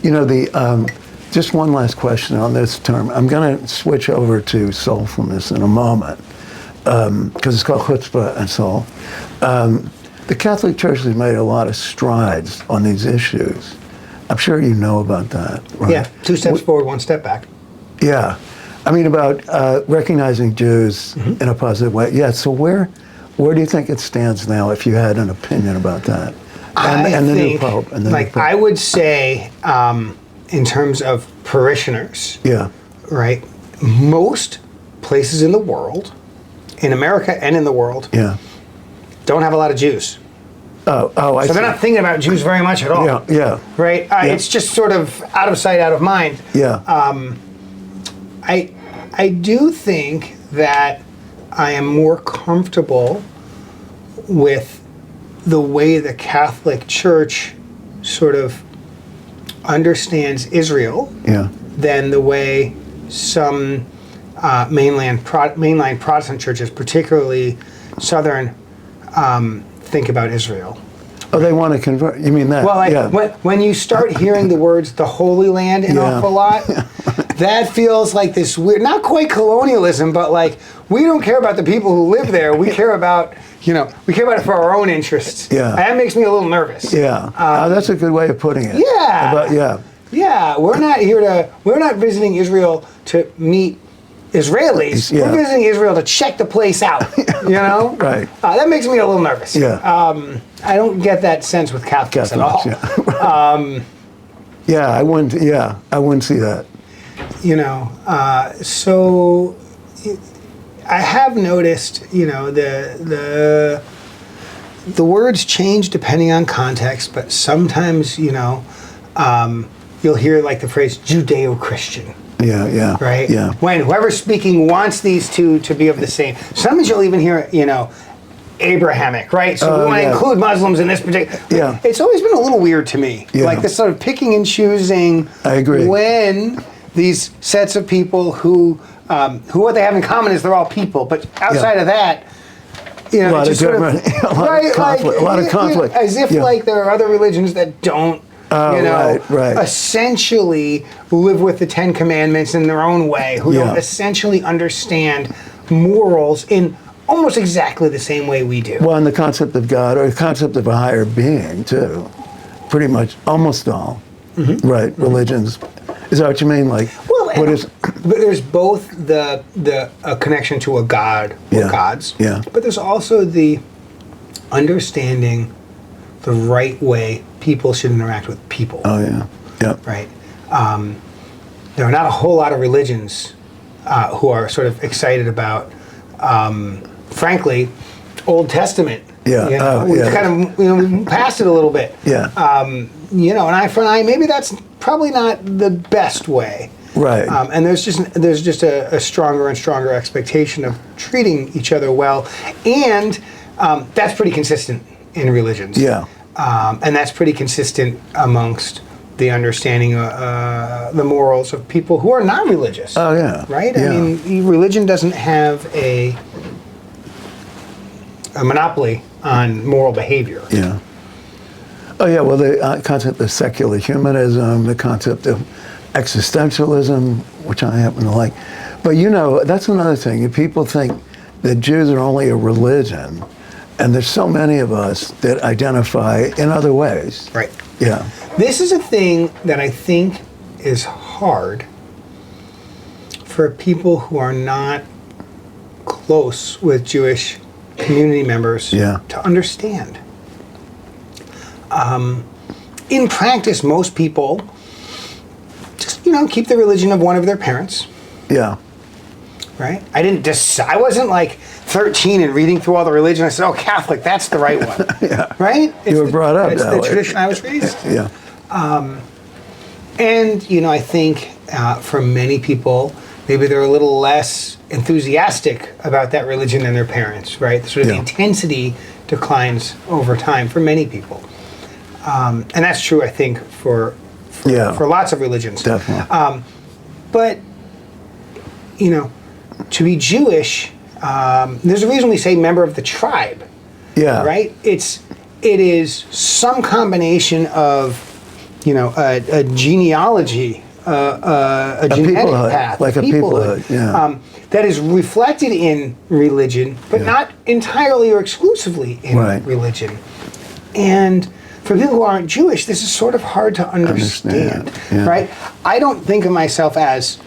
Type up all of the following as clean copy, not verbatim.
You know, just one last question on this term. I'm going to switch over to soulfulness in a moment, because it's called chutzpah and soul. The Catholic Church has made a lot of strides on these issues. I'm sure you know about that, right? Yeah, 2 steps forward, 1 step back. Yeah. I mean, about recognizing Jews in a positive way. Yeah, so where do you think it stands now, if you had an opinion about that? And the new Pope. And the new Pope. I would say, in terms of parishioners, yeah, right, most places in the world, in America and in the world, yeah, don't have a lot of Jews. I so see. they're not thinking about Jews very much at all. Yeah, yeah. Right? It's just sort of out of sight, out of mind. Yeah. I do think that I am more comfortable with the way the Catholic Church sort of understands Israel than the way some mainline Protestant churches, particularly Southern, think about Israel. Oh, they want to convert. You mean that? Well, when you start hearing the words "the Holy Land" an awful lot, that feels like this weird, not quite colonialism, but like we don't care about the people who live there. We care about, we care about it for our own interests. Yeah, and that makes me a little nervous. Yeah, that's a good way of putting it. Yeah, yeah. We're not visiting Israel to meet Israelis. Yeah. We're visiting Israel to check the place out. Right. That makes me a little nervous. Yeah. I don't get that sense with Catholics at all. Yeah. I wouldn't see that. So I have noticed, the words change depending on context, but sometimes, you'll hear like the phrase Judeo-Christian. Yeah. Right? Yeah. When whoever's speaking wants these two to be of the same. Sometimes you'll even hear, Abrahamic, right? So we want to include Muslims in this particular. Yeah. It's always been a little weird to me. Yeah. Like this sort of picking and choosing. I agree. When these sets of people who what they have in common is they're all people, but outside of that, a lot of conflict. As if like there are other religions that don't. Essentially live with the 10 Commandments in their own way, who don't essentially understand morals in almost exactly the same way we do. Well, and the concept of God, or the concept of a higher being, too. Pretty much, almost all, right, religions. Is that what you mean? Like, but there's both the connection to a God or gods, but there's also the understanding the right way people should interact with people. Oh, yeah. Yeah. Right. There are not a whole lot of religions who are sort of excited about, frankly, Old Testament. Yeah. We've kind of we've passed it a little bit. Yeah. An eye for an eye. Maybe that's probably not the best way. Right. And there's just a stronger and stronger expectation of treating each other well, and that's pretty consistent in religions. Yeah. And that's pretty consistent amongst the understanding, the morals of people who are not religious. Oh, yeah. Right? Yeah. I mean, religion doesn't have a monopoly on moral behavior. Yeah. Oh, yeah, well, the concept of secular humanism, the concept of existentialism, which I happen to like. But, that's another thing. People think that Jews are only a religion, and there's so many of us that identify in other ways. Right. Yeah. This is a thing that I think is hard for people who are not close with Jewish community members to understand. In practice, most people just, keep the religion of one of their parents. Yeah. Right? I didn't decide. I wasn't like 13 and reading through all the religion. I said, "Oh, Catholic, that's the right one." Yeah. Right? You were brought up it's that the way. Tradition I was raised. Yeah. And I think for many people, maybe they're a little less enthusiastic about that religion than their parents. Right? The sort of intensity declines over time for many people, and that's true, I think, for lots of religions. Definitely. But to be Jewish, there's a reason we say member of the tribe. Yeah. Right? It is some combination of a genealogy, a genetic peoplehood, path, like a peoplehood, yeah. That is reflected in religion, but not entirely or exclusively in religion. And for people who aren't Jewish, this is sort of hard to understand, right? I don't think of myself as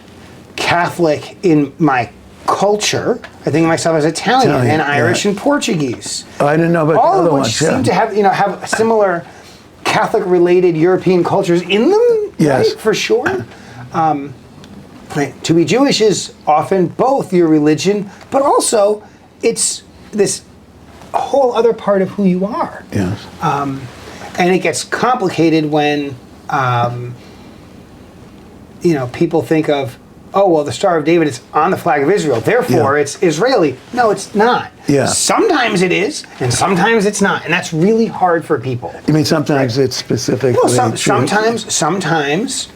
Catholic in my culture. I think of myself as Italian and Irish and Portuguese. Oh, I didn't know about all the other of which ones. seem to have similar Catholic-related European cultures in them, right? For sure. To be Jewish is often both your religion, but also it's this whole other part of who you are. Yes. And it gets complicated when, people think of, oh, well, the Star of David is on the flag of Israel, therefore it's Israeli. No, it's not. Yeah. Sometimes it is, and sometimes it's not, and that's really hard for people. You mean sometimes it's specifically Well, sometimes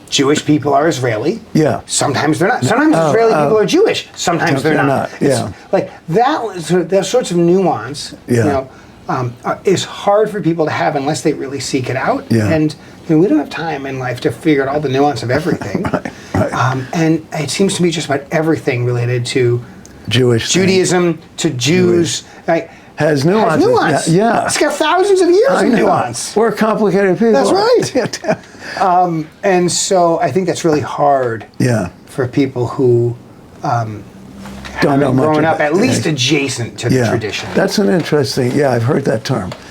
Jewish people are Israeli. Yeah. Sometimes they're not. Sometimes Israeli people are Jewish. Sometimes they're not. Yeah. It's like that sorts of nuance. Is hard for people to have unless they really seek it out. Yeah. And we don't have time in life to figure out all the nuance of everything. Right. And it seems to be just about everything related to Judaism, to Jews. Right. Has nuance. Yeah. It's got thousands of years of nuance. We're complicated people. That's right. And so I think that's really hard for people who don't know much grown up about at least adjacent to the tradition. That's an interesting, I've heard that term.